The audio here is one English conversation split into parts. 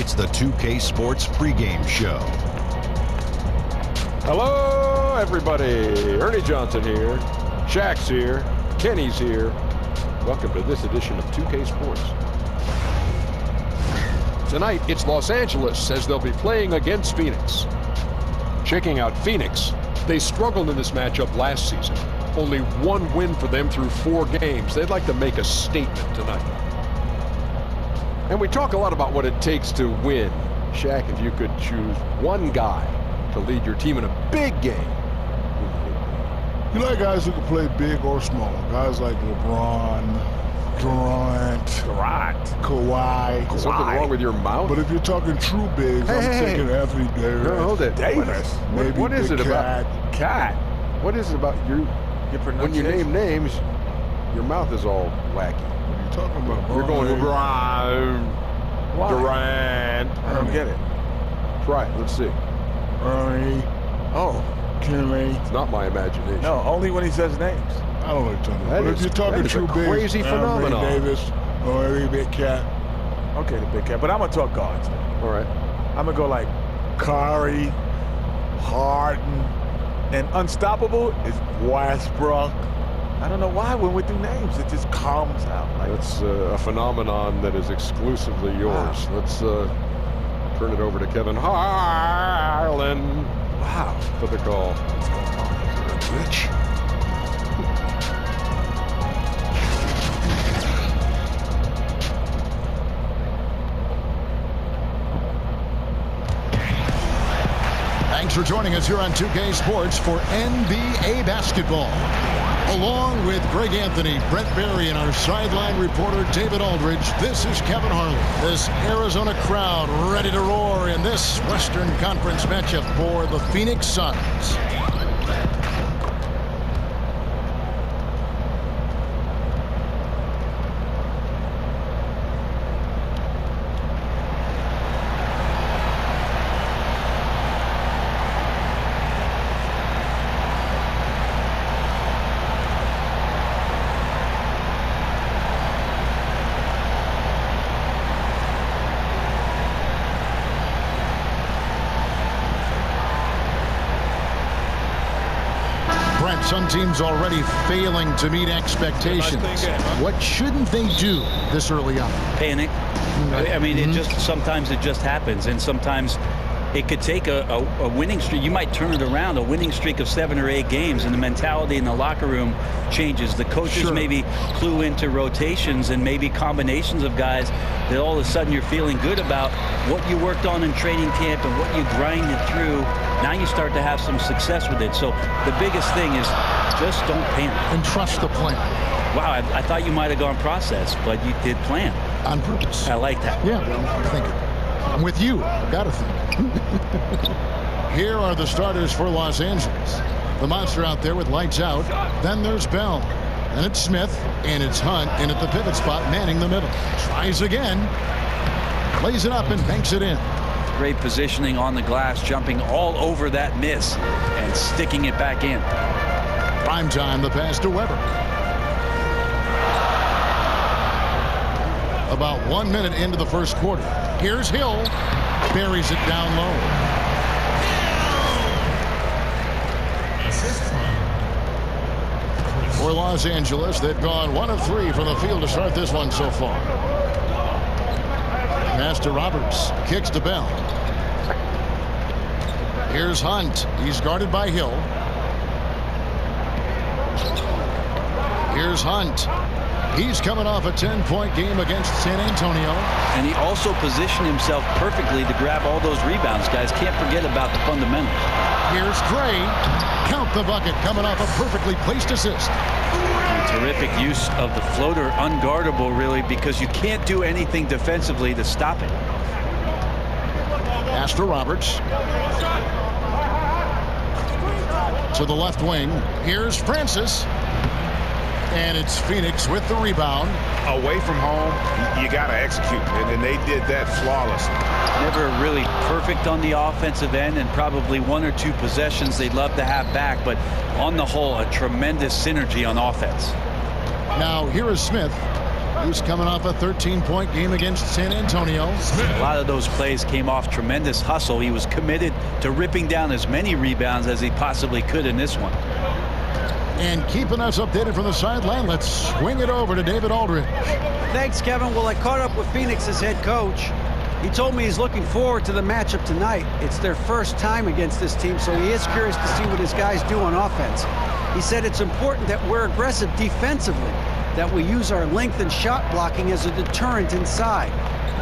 It's the 2K Sports pregame show. Hello, everybody. Ernie Johnson here. Shaq's here. Kenny's here. Welcome to this edition of 2K Sports. Tonight, it's Los Angeles as they'll be playing against Phoenix. Checking out Phoenix, they struggled in this matchup last season. Only one win for them through 4 games. They'd like to make a statement tonight. And we talk a lot about what it takes to win. Shaq, if you could choose one guy to lead your team in a big game, you like guys who can play big or small. Guys like LeBron, Durant, Kawhi. Is something wrong with your mouth? But if you're talking true bigs, I'm thinking Anthony Davis. No, hold it. Davis? Maybe what is it about? Cat. What is it about you? When you name names, your mouth is all wacky. What are you talking about? You're going LeBron. Durant. I don't get it. Try it. Let's see. Ernie, Oh, Kenny. It's not my imagination. no, only when he says names. I don't know what you're talking That about. But is- if you're talking that is a true bigs, crazy phenomenon. Anthony Davis or every big cat. Okay, the big cat. But I'm going to talk guards. All right. I'm going to go like Curry, Harden, and unstoppable is Westbrook. I don't know why when we do names, it just comes out. Like, That's a phenomenon that is exclusively yours. Wow. Let's turn it over to Kevin Harlan wow. for the call. What's going on? Rich. Thanks for joining us here on 2K Sports for NBA basketball. Along with Greg Anthony, Brett Barry, and our sideline reporter David Aldridge, this is Kevin Harlan. This Arizona crowd ready to roar in this Western Conference matchup for the Phoenix Suns. Some teams already failing to meet expectations. What shouldn't they do this early on? Panic. I mean, sometimes it just happens, and sometimes it could take a winning streak. You might turn it around, a winning streak of 7 or 8 games, and the mentality in the locker room changes. The coaches maybe clue into rotations and maybe combinations of guys that all of a sudden you're feeling good about what you worked on in training camp and what you grinded through. Now you start to have some success with it. So the biggest thing is just don't panic. And trust the plan. Wow, I thought you might have gone process, but you did plan. On purpose. I like that. Yeah, well, I'm thinking. I'm with you. I've got to think. Here are the starters for Los Angeles. The monster out there with lights out. Then there's Bell. And it's Smith. And it's Hunt. And at the pivot spot, manning the middle. Tries again. Lays it up and banks it in. Great positioning on the glass, jumping all over that miss and sticking it back in. Prime time, the pass to Weber. About 1 minute into the first quarter. Here's Hill. Buries it down low. For Los Angeles, they've gone 1 of 3 from the field to start this one so far. Pass to Roberts. Kicks to Bell. Here's Hunt. He's guarded by Hill. Here's Hunt. He's coming off a 10-point game against San Antonio. And he also positioned himself perfectly to grab all those rebounds. Guys, can't forget about the fundamentals. Here's Gray. Count the bucket, coming off a perfectly placed assist. Terrific use of the floater, unguardable really, because you can't do anything defensively to stop it. Pass to Roberts. To the left wing. Here's Francis. And it's Phoenix with the rebound. Away from home, you got to execute. And they did that flawlessly. Never really perfect on the offensive end, and probably 1 or 2 possessions they'd love to have back. But on the whole, a tremendous synergy on offense. Now here is Smith. He's coming off a 13-point game against San Antonio. A lot of those plays came off tremendous hustle. He was committed to ripping down as many rebounds as he possibly could in this one. And keeping us updated from the sideline, let's swing it over to David Aldridge. Thanks, Kevin. Well, I caught up with Phoenix's head coach. He told me he's looking forward to the matchup tonight. It's their first time against this team, so he is curious to see what his guys do on offense. He said it's important that we're aggressive defensively, that we use our length and shot blocking as a deterrent inside.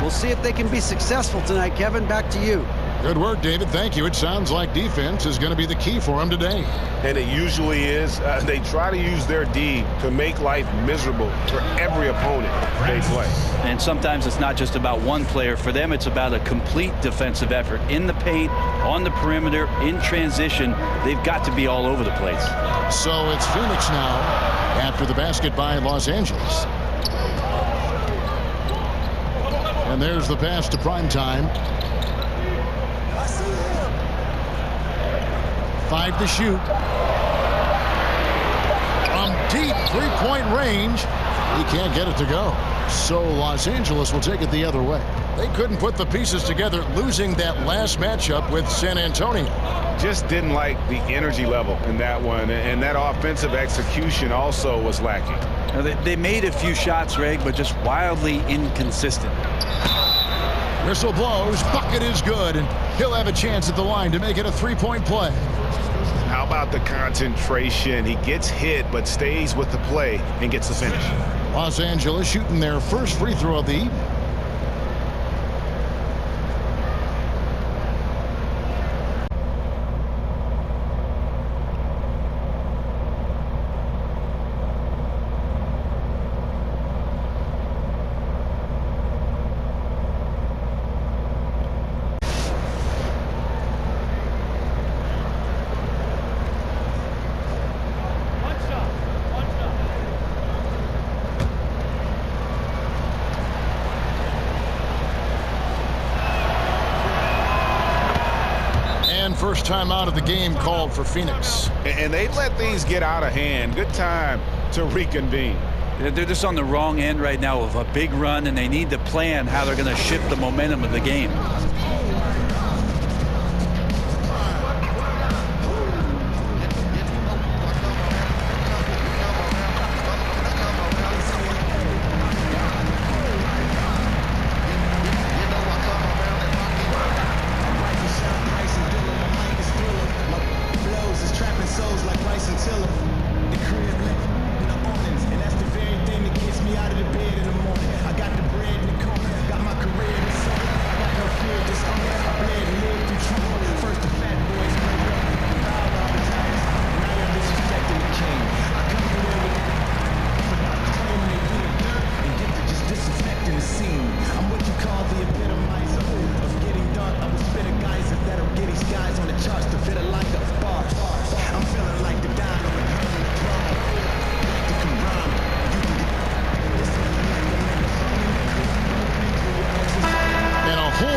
We'll see if they can be successful tonight. Kevin, back to you. Good work, David. Thank you. It sounds like defense is going to be the key for them today. And it usually is. They try to use their D to make life miserable for every opponent they play. And sometimes it's not just about one player. For them, it's about a complete defensive effort. In the paint, on the perimeter, in transition, they've got to be all over the place. So it's Phoenix now after the basket by Los Angeles. And there's the pass to Primetime. 5 to shoot. From deep three-point range, he can't get it to go. So Los Angeles will take it the other way. They couldn't put the pieces together, losing that last matchup with San Antonio. Just didn't like the energy level in that one, and that offensive execution also was lacking. Now, they made a few shots, Greg, but just wildly inconsistent. Whistle blows, bucket is good, and he'll have a chance at the line to make it a three-point play. How about the concentration? He gets hit, but stays with the play and gets the finish. Los Angeles shooting their first free throw of the evening. First time out of the game called for Phoenix. And they let things get out of hand. Good time to reconvene. They're just on the wrong end right now of a big run, and they need to plan how they're going to shift the momentum of the game.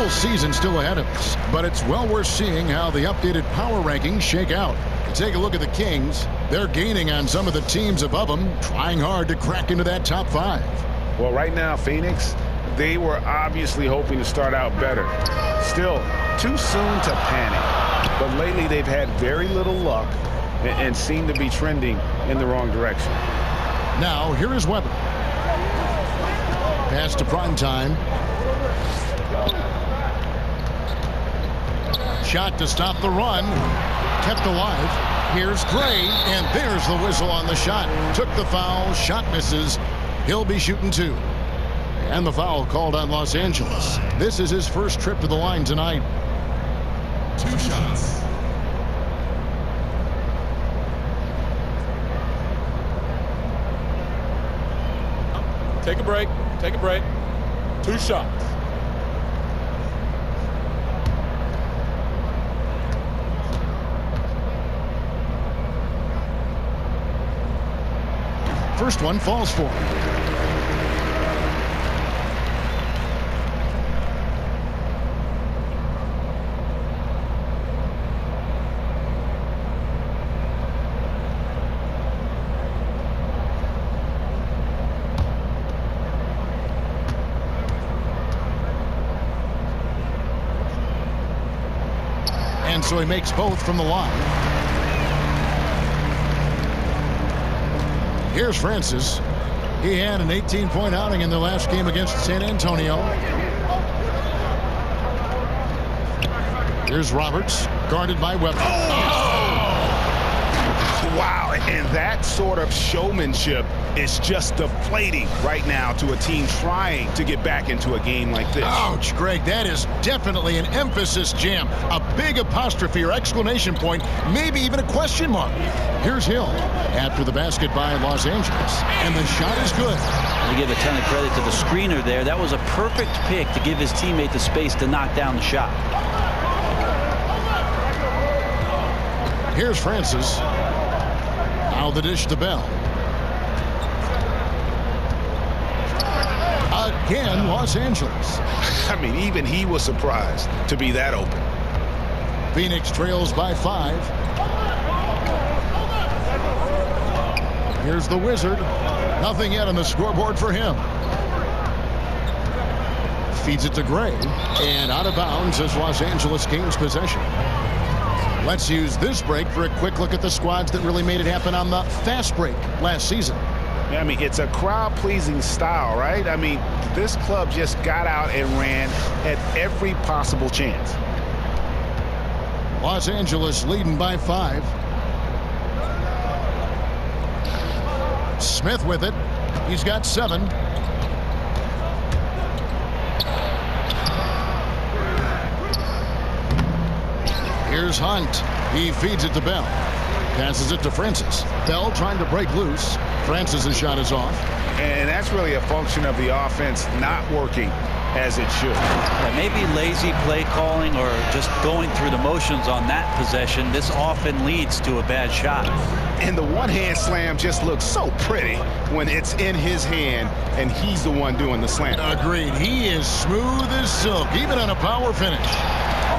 Season still ahead of us, but it's well worth seeing how the updated power rankings shake out. Take a look at the Kings. They're gaining on some of the teams above them, trying hard to crack into that top 5. Well, right now, Phoenix, they were obviously hoping to start out better. Still, too soon to panic. But lately, they've had very little luck and seem to be trending in the wrong direction. Now, here is Weber. Pass to Primetime. Shot to stop the run. Kept alive. Here's Gray, and there's the whistle on the shot. Took the foul. Shot misses. He'll be shooting 2. And the foul called on Los Angeles. This is his first trip to the line tonight. 2 shots. Take a break. Take a break. 2 shots. First one falls for him. And so he makes both from the line. Here's Francis. He had an 18-point outing in their last game against San Antonio. Here's Roberts, guarded by Webber. Wow, and that sort of showmanship is just deflating right now to a team trying to get back into a game like this. Ouch, Greg, that is definitely an emphasis jam. A big apostrophe or exclamation point, maybe even a question mark. Here's Hill after the basket by Los Angeles, and the shot is good. I give a ton of credit to the screener there. That was a perfect pick to give his teammate the space to knock down the shot. Here's Francis. Now the dish to Bell. Again, Los Angeles. I mean, even he was surprised to be that open. Phoenix trails by 5. Here's the Wizard. Nothing yet on the scoreboard for him. Feeds it to Gray. And out of bounds as Los Angeles gains possession. Let's use this break for a quick look at the squads that really made it happen on the fast break last season. I mean, it's a crowd-pleasing style, right? I mean, this club just got out and ran at every possible chance. Los Angeles leading by 5. Smith with it. He's got 7. Here's Hunt. He feeds it to Bell. Passes it to Francis. Bell trying to break loose. Francis' shot is off. And that's really a function of the offense not working as it should. Yeah, maybe lazy play calling or just going through the motions on that possession. This often leads to a bad shot. And the one-hand slam just looks so pretty when it's in his hand and he's the one doing the slam. Agreed. He is smooth as silk, even on a power finish.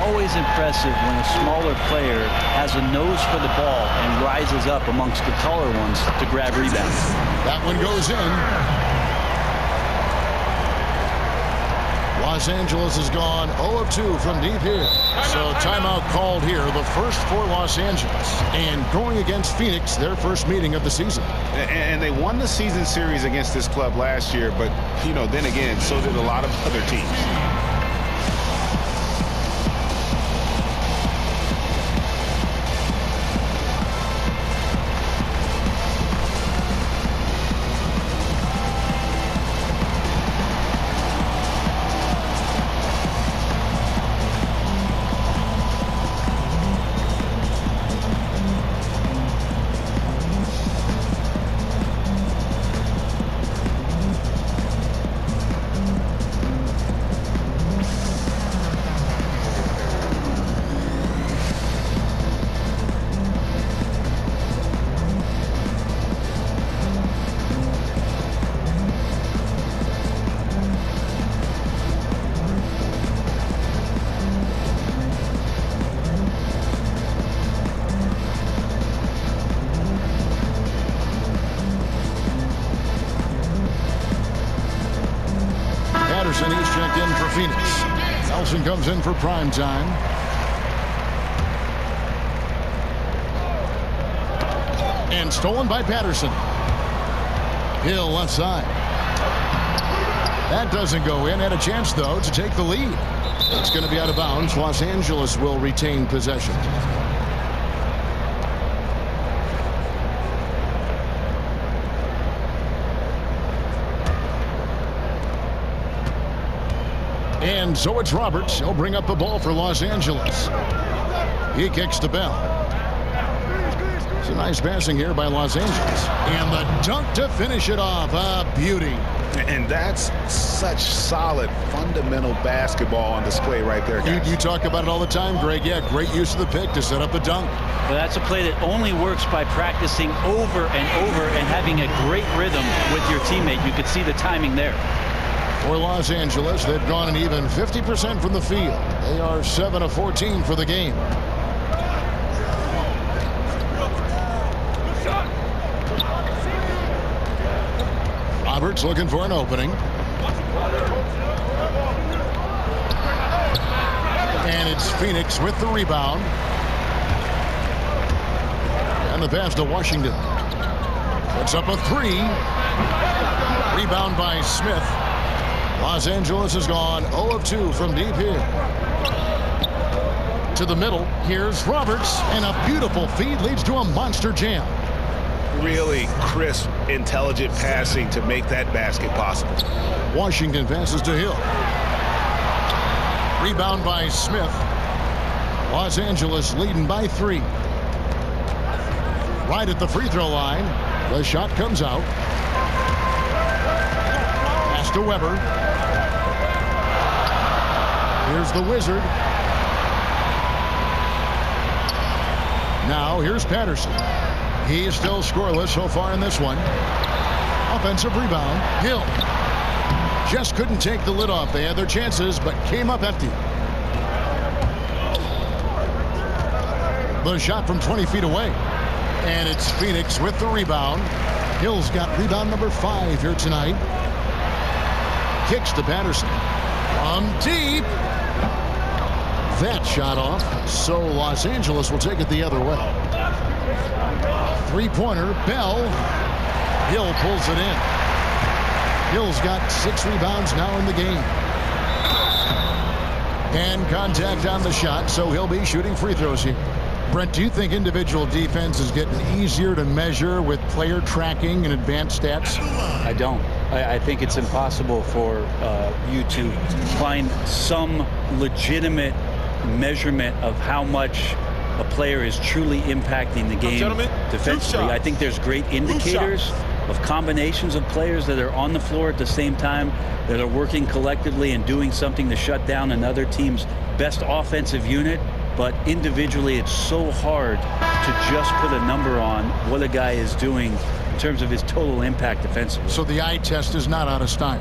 Always impressive when a smaller player has a nose for the ball and rises up amongst the taller ones to grab rebounds. That one goes in. Los Angeles has gone 0 of 2 from deep here. So timeout called here, the first for Los Angeles. And going against Phoenix, their first meeting of the season. And they won the season series against this club last year, but, you know, then again, so did a lot of other teams. He's checked in for Phoenix. Nelson comes in for prime time. And stolen by Patterson. Hill left side. That doesn't go in. Had a chance, though, to take the lead. It's going to be out of bounds. Los Angeles will retain possession. And so it's Roberts. He'll bring up the ball for Los Angeles. He kicks to Bell. It's a nice passing here by Los Angeles. And the dunk to finish it off. A beauty. And that's such solid, fundamental basketball on display right there, guys. You talk about it all the time, Greg. Yeah, great use of the pick to set up the dunk. Well, that's a play that only works by practicing over and over and having a great rhythm with your teammate. You could see the timing there. For Los Angeles, they've gone an even 50% from the field. They are 7 of 14 for the game. Roberts looking for an opening. And it's Phoenix with the rebound. And the pass to Washington. Puts up a three. Rebound by Smith. Los Angeles has gone 0 of 2 from deep here. To the middle. Here's Roberts. And a beautiful feed leads to a monster jam. Really crisp, intelligent passing to make that basket possible. Washington passes to Hill. Rebound by Smith. Los Angeles leading by 3. Right at the free throw line. The shot comes out. Pass to Weber. Here's the Wizard. Now here's Patterson. He's still scoreless so far in this one. Offensive rebound. Hill. Just couldn't take the lid off. They had their chances, but came up empty. The shot from 20 feet away. And it's Phoenix with the rebound. Hill's got rebound number 5 here tonight. Kicks to Patterson. From deep. That shot off. So Los Angeles will take it the other way. Three-pointer. Bell. Hill pulls it in. Hill's got 6 rebounds now in the game. And contact on the shot, so he'll be shooting free throws here. Brent, do you think individual defense is getting easier to measure with player tracking and advanced stats? I don't. I think it's impossible for you to find some legitimate measurement of how much a player is truly impacting the game defensively. I think there's great indicators of combinations of players that are on the floor at the same time, that are working collectively and doing something to shut down another team's best offensive unit. But individually, it's so hard to just put a number on what a guy is doing in terms of his total impact defensively. So the eye test is not out of style.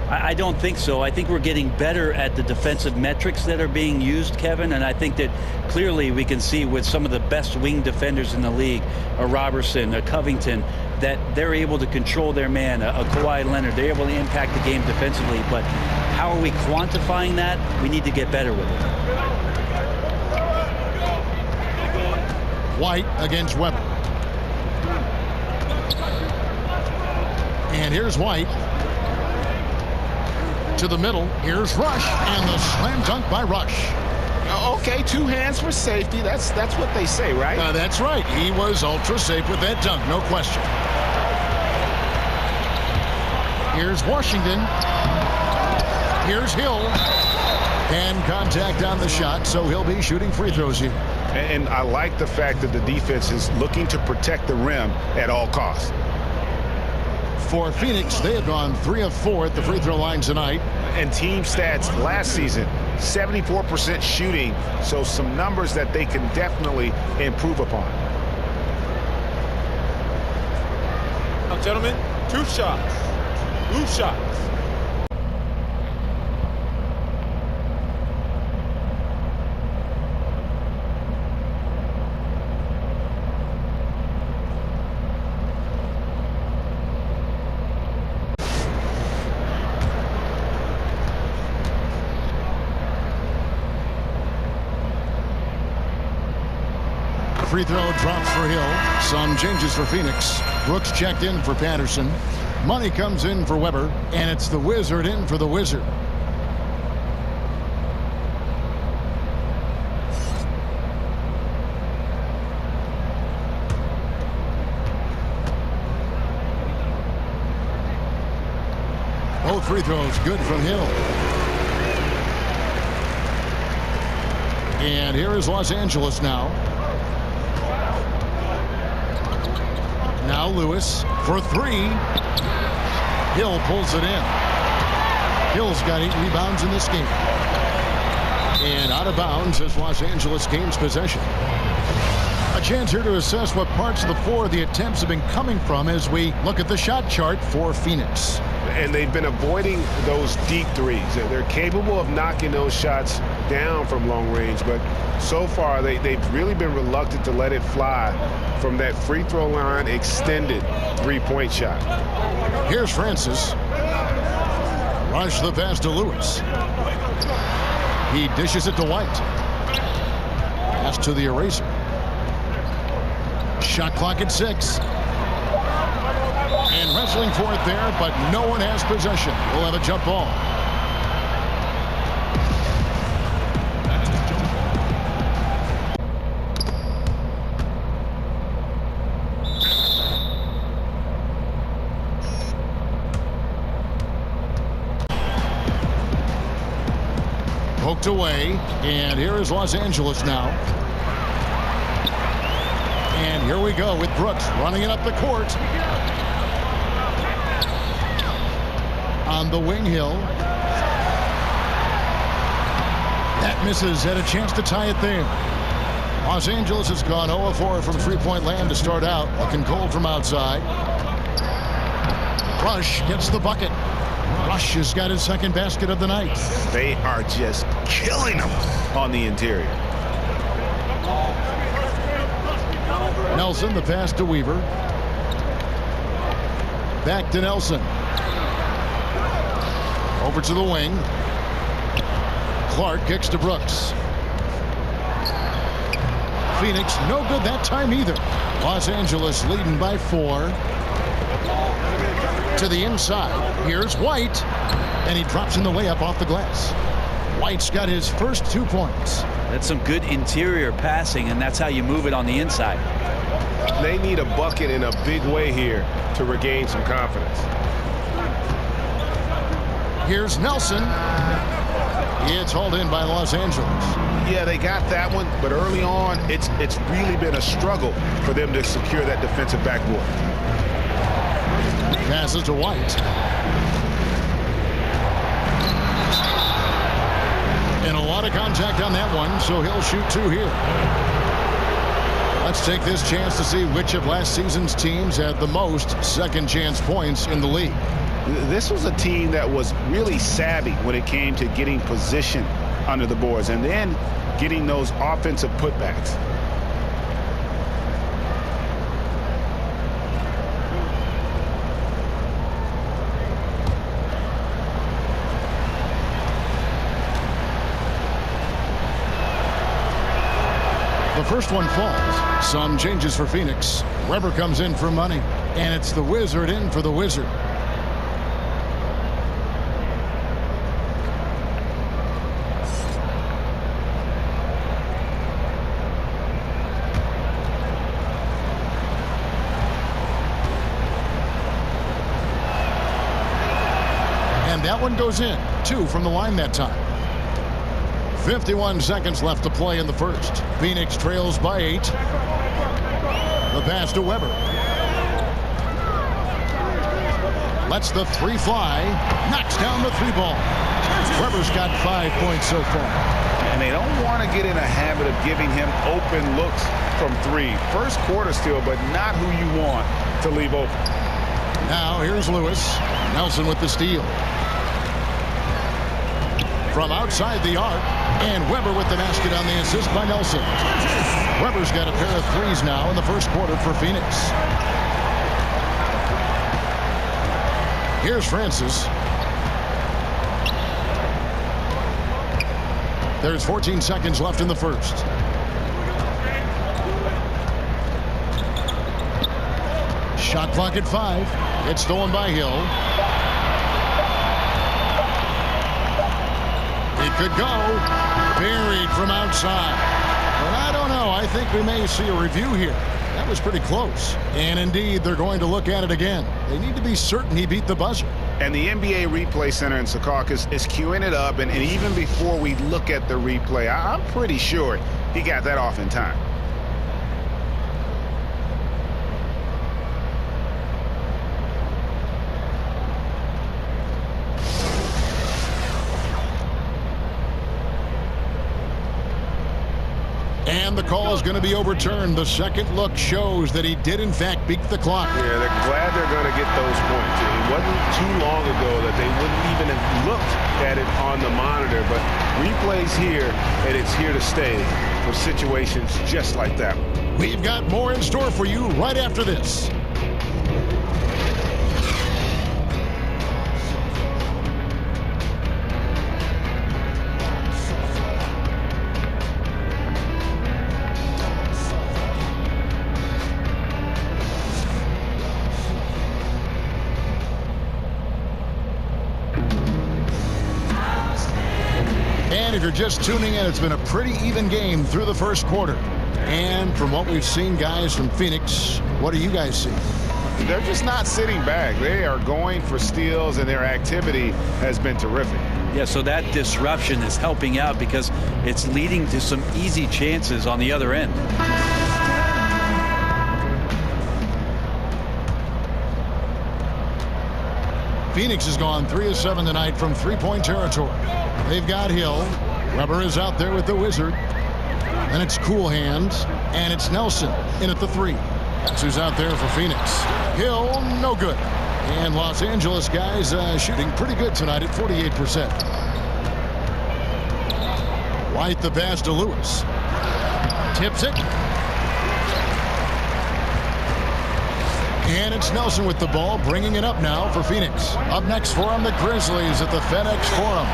I don't think so. I think we're getting better at the defensive metrics that are being used, Kevin, and I think that clearly we can see with some of the best wing defenders in the league, a Robertson, a Covington, that they're able to control their man, a Kawhi Leonard. They're able to impact the game defensively. But how are we quantifying that? We need to get better with it. White against Weber. And here's White. To the middle. Here's Rush. And the slam dunk by Rush. Okay, 2 hands for safety. That's what they say, right? That's right. He was ultra safe with that dunk, no question. Here's Washington. Here's Hill. And contact on the shot, so he'll be shooting free throws here. And I like the fact that the defense is looking to protect the rim at all costs. For Phoenix, they have gone 3 of 4 at the free throw line tonight. And team stats last season, 74% shooting, so some numbers that they can definitely improve upon. Now, gentlemen, 2 shots. 2 shots. Free throw drops for Hill. Some changes for Phoenix. Brooks checked in for Patterson. Money comes in for Weber. And it's the Wizard in for the Wizard. Both free throws good from Hill. And here is Los Angeles now. Now Lewis for 3. Hill pulls it in. Hill's got 8 rebounds in this game. And out of bounds as Los Angeles gains possession. A chance here to assess what parts of the floor the attempts have been coming from as we look at the shot chart for Phoenix. And they've been avoiding those deep threes. They're capable of knocking those shots down from long range, but so far they've really been reluctant to let it fly from that free throw line extended 3-point shot. Here's Francis. Rush the pass to Lewis. He dishes it to White. Pass to the eraser. Shot clock at 6. And wrestling for it there, but no one has possession. We'll have a jump ball. Poked away, and here is Los Angeles now. And here we go with Brooks running it up the court. On the wing hill. That misses. Had a chance to tie it there. Los Angeles has gone 0 of 4 from three-point land to start out. Looking cold from outside. Rush gets the bucket. Rush has got his second basket of the night. They are just killing them on the interior. Nelson, the pass to Weaver. Back to Nelson. Over to the wing. Clark kicks to Brooks. Phoenix, no good that time either. Los Angeles leading by 4. To the inside. Here's White. And he drops in the layup off the glass. White's got his first 2 points. That's some good interior passing, and that's how you move it on the inside. They need a bucket in a big way here to regain some confidence. Here's Nelson. It's hauled in by Los Angeles. Yeah, they got that one, but early on, it's really been a struggle for them to secure that defensive backboard. Passes to White. And a lot of contact on that one, so he'll shoot 2 here. Let's take this chance to see which of last season's teams had the most second chance points in the league. This was a team that was really savvy when it came to getting position under the boards and then getting those offensive putbacks. The first one falls. Some changes for Phoenix. Weber comes in for money, and it's the Wizard in for the Wizard. And that one goes in. 2 from the line that time. 51 seconds left to play in the first. Phoenix trails by 8. The pass to Weber. Lets the 3 fly. Knocks down the 3 ball. Weber's got 5 points so far. And they don't want to get in a habit of giving him open looks from 3. First quarter still, but not who you want to leave open. Now here's Lewis. Nelson with the steal. From outside the arc. And Weber with the basket on the assist by Nelson. Weber's got a pair of 3s now in the first quarter for Phoenix. Here's Francis. There's 14 seconds left in the first. Shot clock at 5. It's stolen by Hill. It could go. Buried from outside. But I don't know. I think we may see a review here. That was pretty close. And indeed, they're going to look at it again. They need to be certain he beat the buzzer. And the NBA Replay Center in Secaucus is queuing it up. And even before we look at the replay, I'm pretty sure he got that off in time. And the call is going to be overturned. The second look shows that he did, in fact, beat the clock. Yeah, they're glad they're going to get those points. It wasn't too long ago that they wouldn't even have looked at it on the monitor. But replay's here, and it's here to stay for situations just like that. We've got more in store for you right after this. And if you're just tuning in, it's been a pretty even game through the first quarter. And from what we've seen, guys, from Phoenix, what do you guys see? They're just not sitting back. They are going for steals, and their activity has been terrific. Yeah, so that disruption is helping out because it's leading to some easy chances on the other end. Phoenix has gone 3 of 7 tonight from three-point territory. They've got Hill. Weber is out there with the Wizard. Then it's Cool Hands, and it's Nelson in at the 3. That's who's out there for Phoenix. Hill, no good. And Los Angeles guys shooting pretty good tonight at 48%. White the pass to Lewis. Tips it. And it's Nelson with the ball, bringing it up now for Phoenix. Up next for them, the Grizzlies at the FedEx Forum.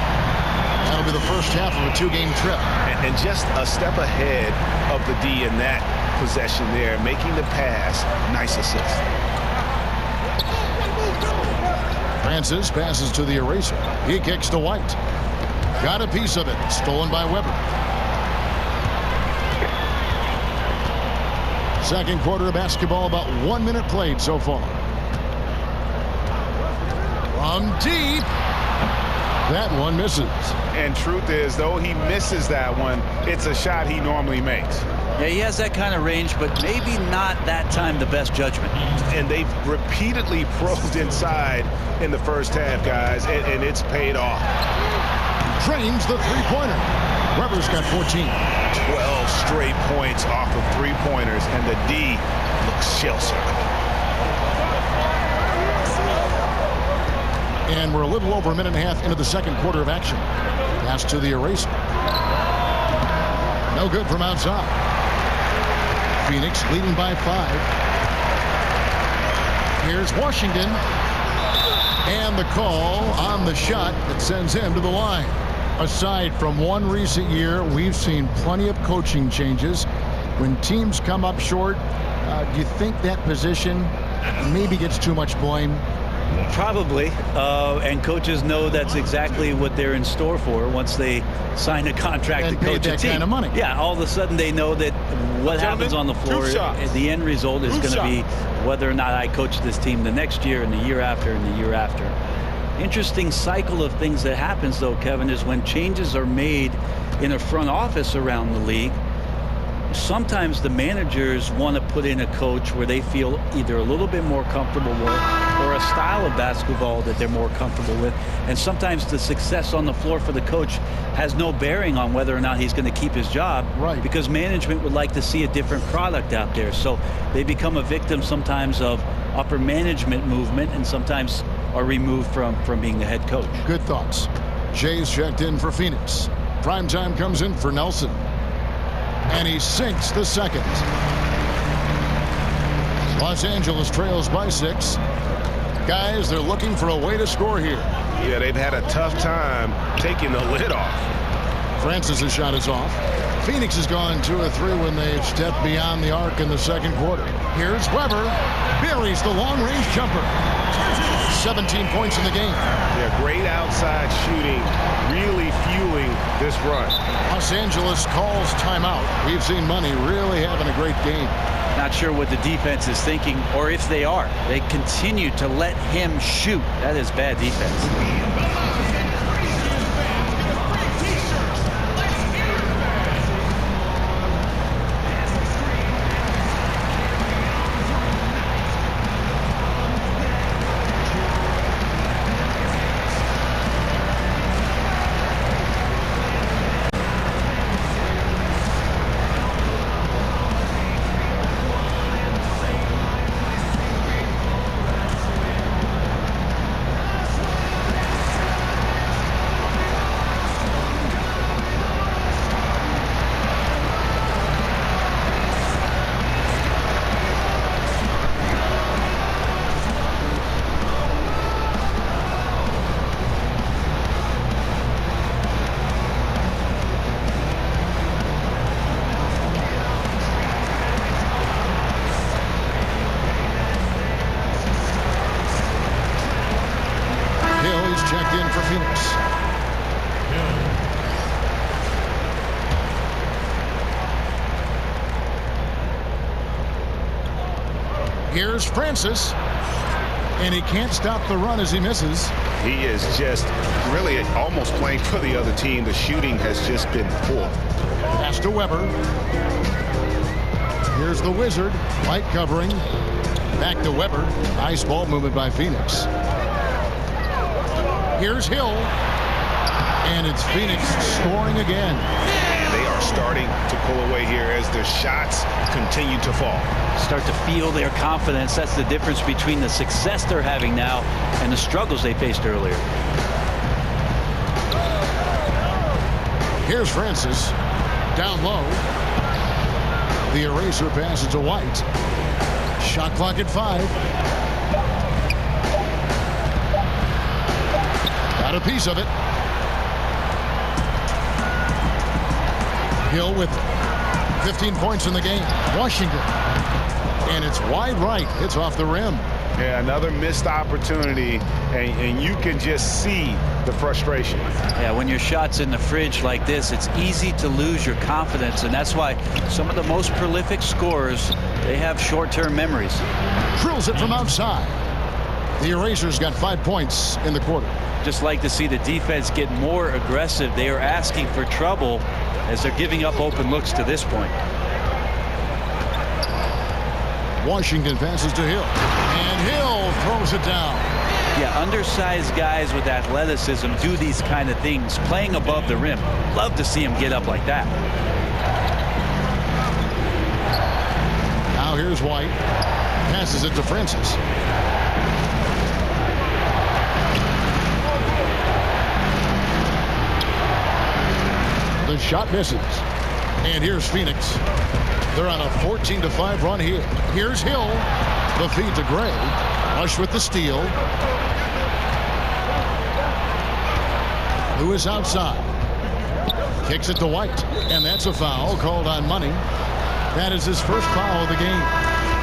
That'll be the first half of a 2-game trip. And just a step ahead of the D in that possession there, making the pass. Nice assist. Francis passes to the eraser. He kicks to White. Got a piece of it. Stolen by Weber. Second quarter of basketball, about 1 minute played so far. From deep. That one misses. And truth is, though he misses that one, it's a shot he normally makes. Yeah, he has that kind of range, but maybe not that time the best judgment. And they've repeatedly probed inside in the first half, guys, and it's paid off. Drains the three-pointer. Weber's got 14. 12 straight points off of three-pointers, and the D looks shell-shocked. And we're a little over a minute and a half into the second quarter of action. Pass to the eraser. No good from outside. Phoenix leading by 5. Here's Washington. And the call on the shot that sends him to the line. Aside from one recent year, we've seen plenty of coaching changes. When teams come up short, do you think that position maybe gets too much blame? Probably, and coaches know that's exactly what they're in store for once they sign a contract and to coach that a team. Kind of money. Yeah, all of a sudden they know that what happens on the floor, the end result is going to be whether or not I coach this team the next year and the year after and the year after. Interesting cycle of things that happens, though, Kevin, is when changes are made in a front office around the league. Sometimes the managers want to put in a coach where they feel either a little bit more comfortable with or a style of basketball that they're more comfortable with. And sometimes the success on the floor for the coach has no bearing on whether or not he's going to keep his job. Right. Because management would like to see a different product out there. So they become a victim sometimes of upper management movement and sometimes are removed from being the head coach. Good thoughts. Jay's checked in for Phoenix. Primetime comes in for Nelson. And he sinks the second. Los Angeles trails by 6. Guys, they're looking for a way to score here. Yeah, they've had a tough time taking the lid off. Francis' shot is off. Phoenix has gone 2 of 3 when they've stepped beyond the arc in the second quarter. Here's Weber. Buries the long-range jumper. 17 points in the game. Yeah, great outside shooting, really fueling this run. Los Angeles calls timeout. We've seen Money really having a great game. Not sure what the defense is thinking, or if they are. They continue to let him shoot. That is bad defense. Here's Francis. And he can't stop the run as he misses. He is just really almost playing for the other team. The shooting has just been poor. Pass to Weber. Here's the Wizard. White covering. Back to Weber. Nice ball movement by Phoenix. Here's Hill. And it's Phoenix scoring again. And they are starting to pull away here as their shots continue to fall. Start to feel their confidence. That's the difference between the success they're having now and the struggles they faced earlier. Here's Francis. Down low. The eraser passes to White. Shot clock at 5. Got a piece of it. Hill with 15 points in the game. Washington. And it's wide right. It's off the rim. Yeah, another missed opportunity, and you can just see the frustration. Yeah, when your shot's in the fridge like this, it's easy to lose your confidence, and that's why some of the most prolific scorers, they have short-term memories. Drills it from outside. The Erasers got 5 points in the quarter. Just like to see the defense get more aggressive. They are asking for trouble as they're giving up open looks to this point. Washington passes to Hill. And Hill throws it down. Yeah, undersized guys with athleticism do these kind of things, playing above the rim. Love to see him get up like that. Now here's White. Passes it to Francis. The shot misses. And here's Phoenix. They're on a 14-5 run here. Here's Hill. The feed to Gray. Rush with the steal. Lewis outside. Kicks it to White. And that's a foul called on Money. That is his first foul of the game.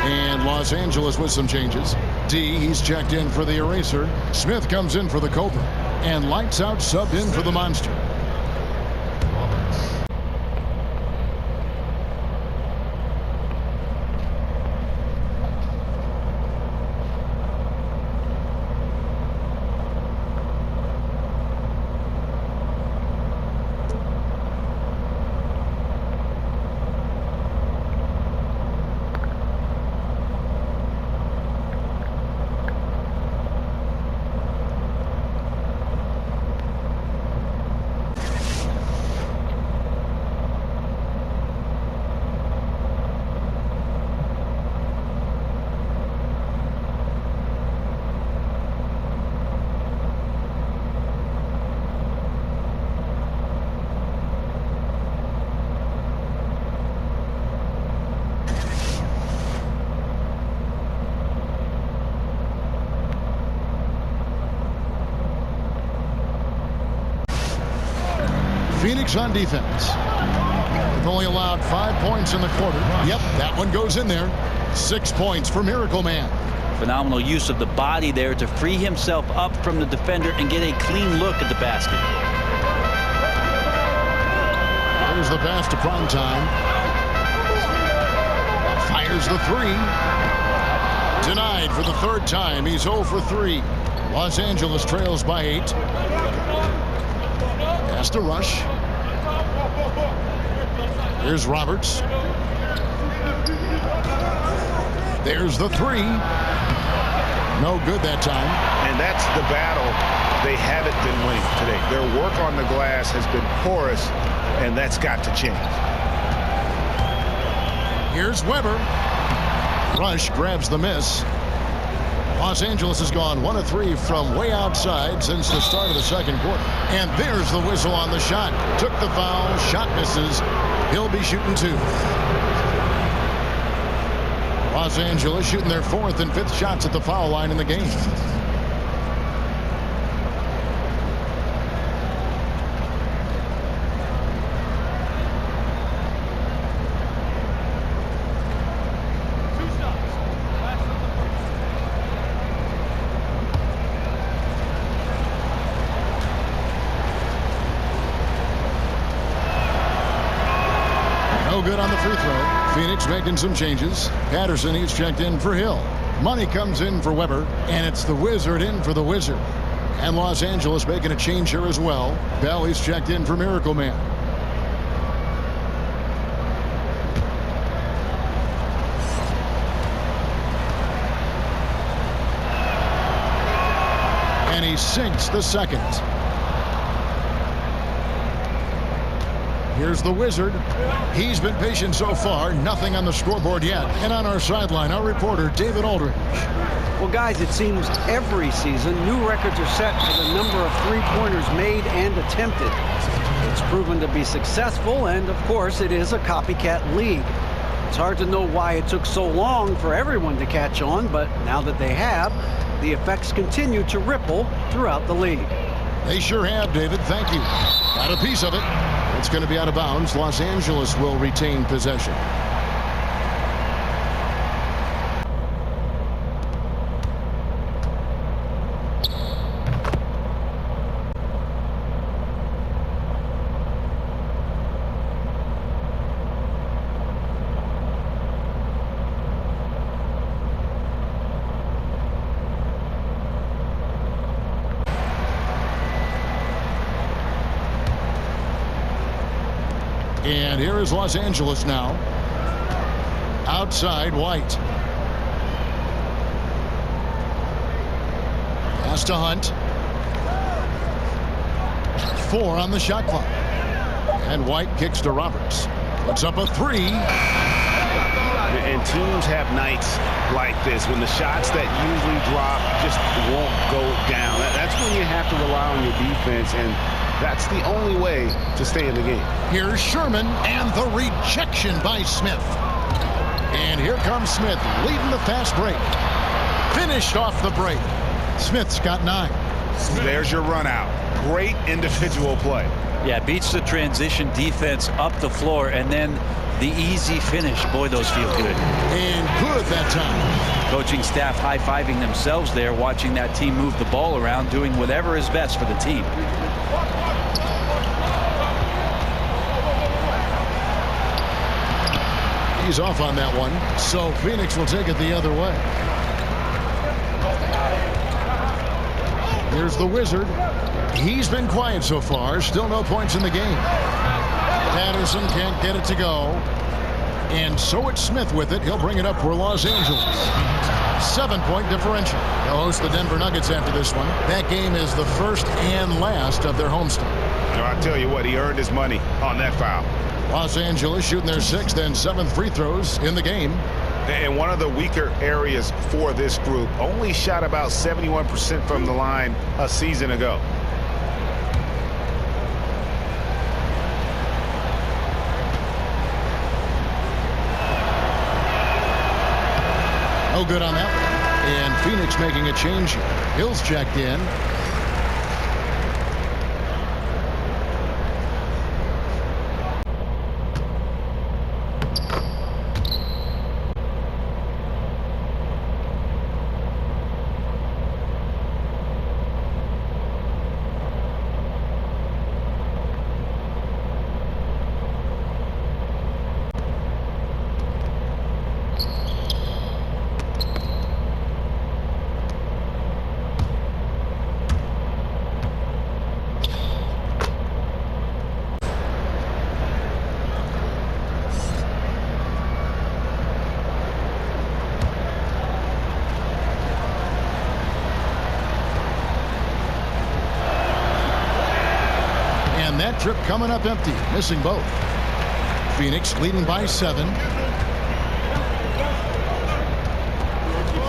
And Los Angeles with some changes. D, he's checked in for the Eraser. Smith comes in for the Cobra. And Lights Out subbed in for the Monster. Phoenix on defense. They've only allowed 5 points in the quarter. Yep, that one goes in there. 6 points for Miracle Man. Phenomenal use of the body there to free himself up from the defender and get a clean look at the basket. There's the pass to Primetime. Fires the 3. Denied for the third time. He's 0 for 3. Los Angeles trails by 8. Pass to Rush. Here's Roberts. There's the 3. No good that time. And that's the battle they haven't been winning today. Their work on the glass has been porous, and that's got to change. Here's Weber. Rush grabs the miss. Los Angeles has gone 1 of 3 from way outside since the start of the second quarter. And there's the whistle on the shot. Took the foul. Shot misses. He'll be shooting 2. Los Angeles shooting their 4th and 5th shots at the foul line in the game. No good on the free throw. Phoenix making some changes. Patterson, he's checked in for Hill. Money comes in for Weber, and it's the Wizard in for the Wizard. And Los Angeles making a change here as well. Bell is checked in for Miracle Man. And he sinks the second. Here's the Wizard. He's been patient so far. Nothing on the scoreboard yet. And on our sideline, our reporter, David Aldridge. Well, guys, it seems every season new records are set for the number of three-pointers made and attempted. It's proven to be successful, and of course, it is a copycat league. It's hard to know why it took so long for everyone to catch on, but now that they have, the effects continue to ripple throughout the league. They sure have, David. Thank you. Got a piece of it. It's going to be out of bounds. Los Angeles will retain possession. And here is Los Angeles now. Outside, White. Pass to Hunt. 4 on the shot clock. And White kicks to Roberts. Puts up a 3. And teams have nights like this when the shots that usually drop just won't go down. That's when you have to rely on your defense, and that's the only way to stay in the game. Here's Sherman, and the rejection by Smith. And here comes Smith, leading the fast break. Finished off the break. Smith's got 9. There's your run out. Great individual play. Yeah, beats the transition defense up the floor, and then the easy finish. Boy, those feel good. And good that time. Coaching staff high-fiving themselves there, watching that team move the ball around, doing whatever is best for the team. He's off on that one, so Phoenix will take it the other way. Here's the Wizard. He's been quiet so far. Still no points in the game. Patterson can't get it to go. And so it's Smith with it. He'll bring it up for Los Angeles. 7-point differential. They'll host the Denver Nuggets after this one. That game is the first and last of their homestand. I tell you what, he earned his money on that foul. Los Angeles shooting their 6th and 7th free throws in the game. And one of the weaker areas for this group, only shot about 71% from the line a season ago. No good on that one. And Phoenix making a change here. Hill's checked in. That trip coming up empty, missing both. Phoenix leading by 7.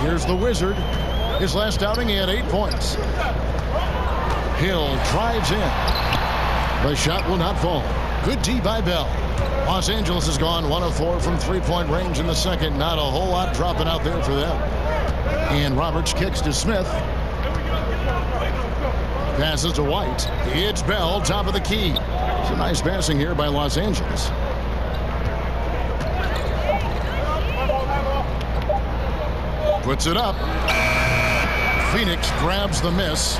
Here's the Wizard. His last outing, he had 8 points. Hill drives in. The shot will not fall. Good D by Bell. Los Angeles has gone 1 of 4 from three-point range in the second. Not a whole lot dropping out there for them. And Roberts kicks to Smith. Passes to White. It's Bell, top of the key. It's a nice passing here by Los Angeles. Puts it up. Phoenix grabs the miss.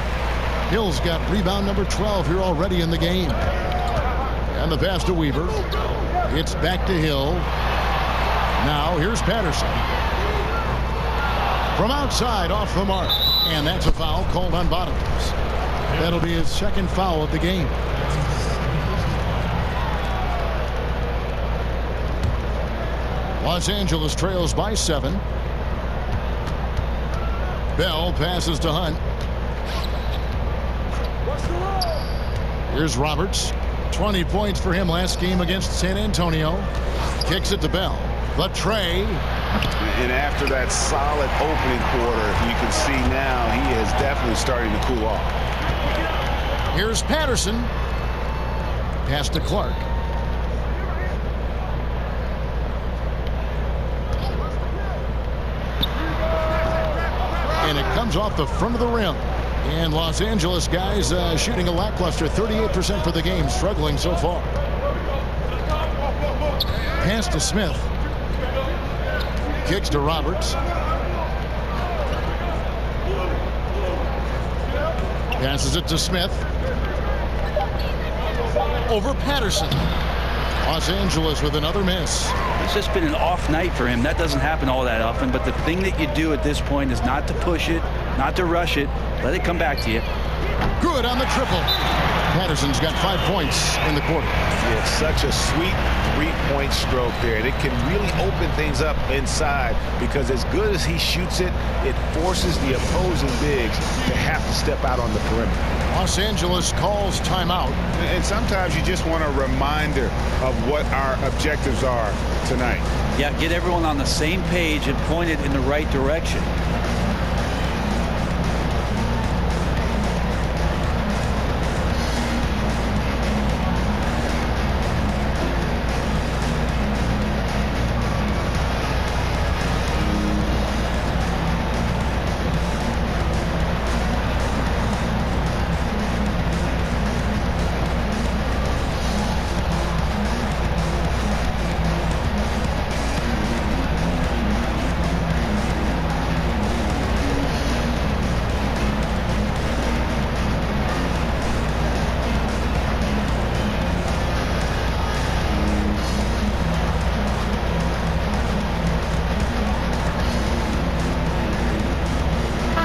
Hill's got rebound number 12 here already in the game. And the pass to Weaver. It's back to Hill. Now here's Patterson. From outside, off the mark. And that's a foul called on Bottoms. That'll be his second foul of the game. Los Angeles trails by 7. Bell passes to Hunt. Here's Roberts. 20 points for him last game against San Antonio. Kicks it to Bell. The tray. And after that solid opening quarter, you can see now he is definitely starting to cool off. Here's Patterson. Pass to Clark. And it comes off the front of the rim. And Los Angeles guys shooting a lackluster 38% for the game, struggling so far. Pass to Smith. Kicks to Roberts. Passes it to Smith. Over Patterson. Los Angeles with another miss. It's just been an off night for him. That doesn't happen all that often, but the thing that you do at this point is not to push it, not to rush it. Let it come back to you. Good on the triple. Patterson's got 5 points in the quarter. Yeah, such a sweet three-point stroke there. And it can really open things up inside because as good as he shoots it, it forces the opposing bigs to have to step out on the perimeter. Los Angeles calls timeout. And sometimes you just want a reminder of what our objectives are tonight. Yeah, get everyone on the same page and point it in the right direction.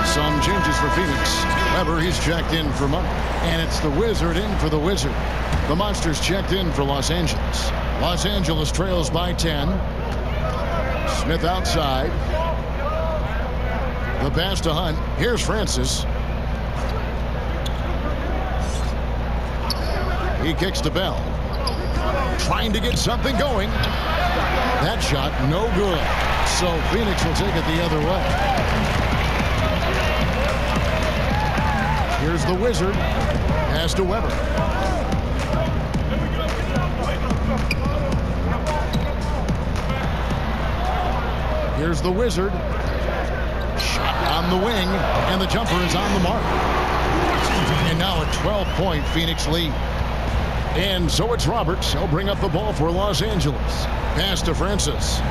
Some changes for Phoenix. Weber, he's checked in for Monk. And it's the Wizard in for the Wizard. The Monsters checked in for Los Angeles. Los Angeles trails by 10. Smith outside. The pass to Hunt. Here's Francis. He kicks to Bell. Trying to get something going. That shot no good. So Phoenix will take it the other way. Here's the Wizard. Pass to Weber. Here's the Wizard. Shot on the wing, and the jumper is on the mark. And now a 12-point Phoenix lead. And so it's Roberts. He'll bring up the ball for Los Angeles. Pass to Francis.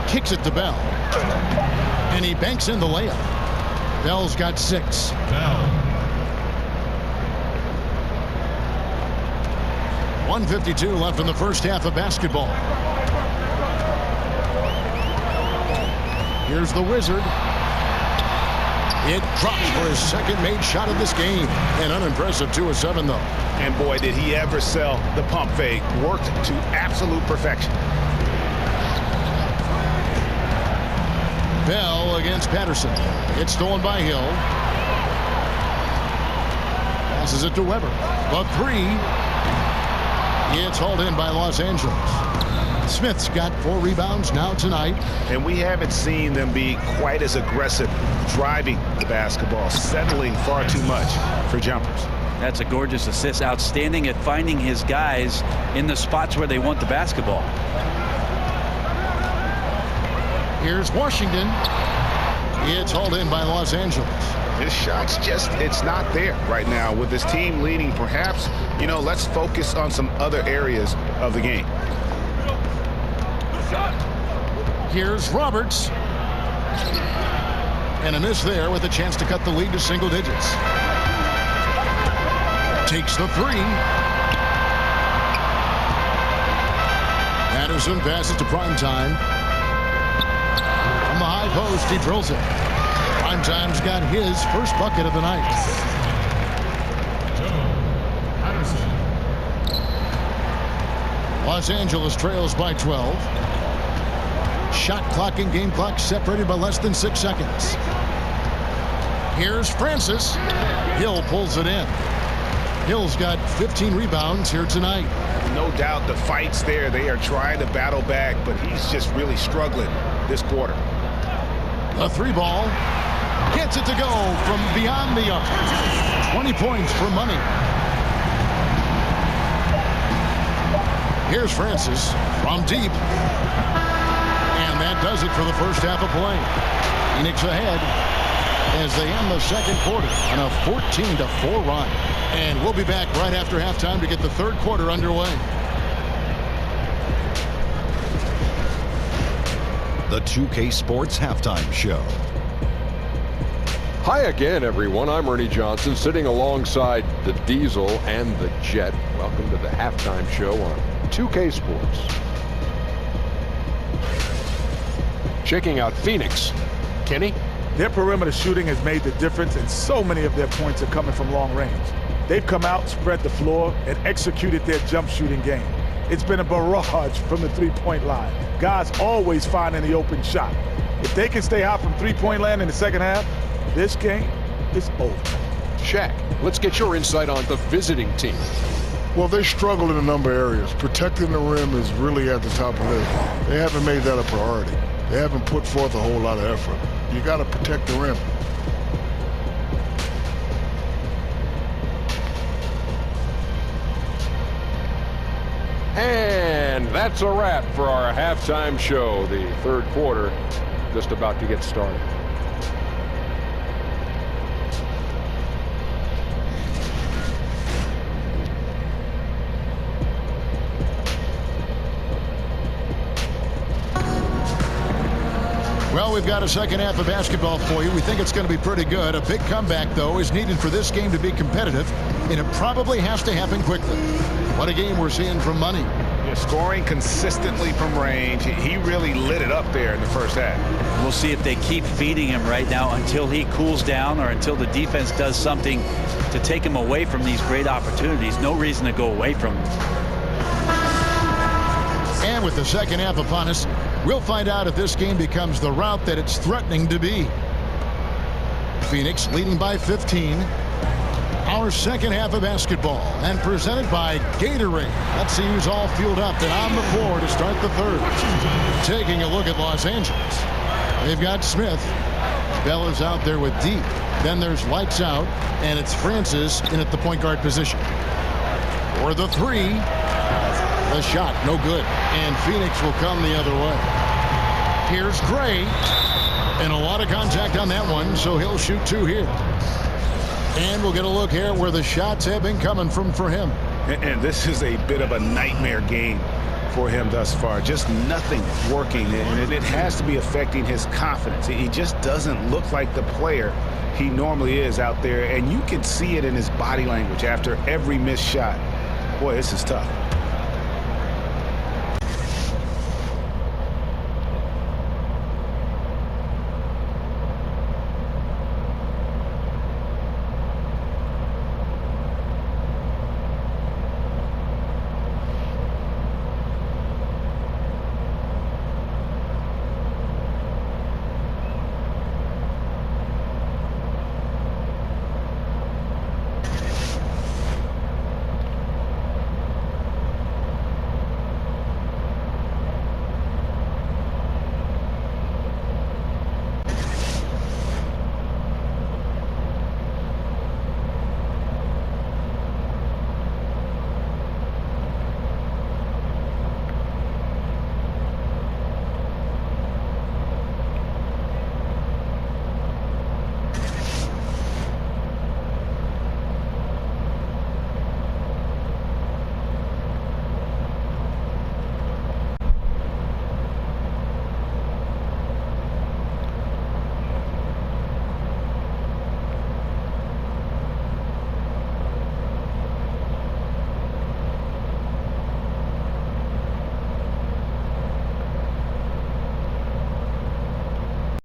Kicks it to Bell. And he banks in the layup. Bell's got 6. Bell. 1:52 left in the first half of basketball. Here's the Wizard. It drops for his second made shot of this game. An unimpressive 2 of 7, though. And boy, did he ever sell the pump fake. Worked to absolute perfection. Bell against Patterson. It's stolen by Hill. Passes it to Weber. The 3. It's hauled in by Los Angeles. Smith's got 4 rebounds now tonight. And we haven't seen them be quite as aggressive driving the basketball, settling far too much for jumpers. That's a gorgeous assist. Outstanding at finding his guys in the spots where they want the basketball. Here's Washington. It's hauled in by Los Angeles. His shot's just, it's not there right now. With this team leading, perhaps, let's focus on some other areas of the game. Here's Roberts. And a miss there with a chance to cut the lead to single digits. Takes the three. Anderson passes to Primetime. From the high post, he drills it. Primetime's got his first bucket of the night. Los Angeles trails by 12. Shot clock and game clock separated by less than 6 seconds. Here's Francis. Hill pulls it in. Hill's got 15 rebounds here tonight. No doubt the fight's there. They are trying to battle back, but he's just really struggling this quarter. The three ball. Gets it to go from beyond the arc. 20 points for money. Here's Francis from deep. And that does it for the first half of play. Phoenix ahead as they end the second quarter on a 14-4 run. And we'll be back right after halftime to get the third quarter underway. The 2K Sports Halftime Show. Hi again, everyone. I'm Ernie Johnson, sitting alongside the Diesel and the Jet. Welcome to the halftime show on 2K Sports. Checking out Phoenix. Kenny? Their perimeter shooting has made the difference, and so many of their points are coming from long range. They've come out, spread the floor, and executed their jump shooting game. It's been a barrage from the three-point line. Guys always finding the open shot. If they can stay hot from three-point land in the second half, this game is over. Shaq, let's get your insight on the visiting team. Well, they struggle in a number of areas. Protecting the rim is really at the top of the list. They haven't made that a priority. They haven't put forth a whole lot of effort. You got to protect the rim. And that's a wrap for our halftime show. The third quarter just about to get started. Well, we've got a second half of basketball for you. We think it's going to be pretty good. A big comeback, though, is needed for this game to be competitive, and it probably has to happen quickly. What a game we're seeing from Money. Yeah, scoring consistently from range. He really lit it up there in the first half. We'll see if they keep feeding him right now until he cools down or until the defense does something to take him away from these great opportunities. No reason to go away from him. And with the second half upon us, we'll find out if this game becomes the route that it's threatening to be. Phoenix leading by 15. Our second half of basketball, and presented by Gatorade. Let's see who's all fueled up and on the floor to start the third. Taking a look at Los Angeles. They've got Smith. Bella's out there with deep. Then there's lights out, and it's Francis in at the point guard position. For the three. The shot, no good. And Phoenix will come the other way. Here's Gray. And a lot of contact on that one, so he'll shoot two here. And we'll get a look here where the shots have been coming from for him. And this is a bit of a nightmare game for him thus far. Just nothing working, and it has to be affecting his confidence. He just doesn't look like the player he normally is out there, and you can see it in his body language after every missed shot. Boy, this is tough.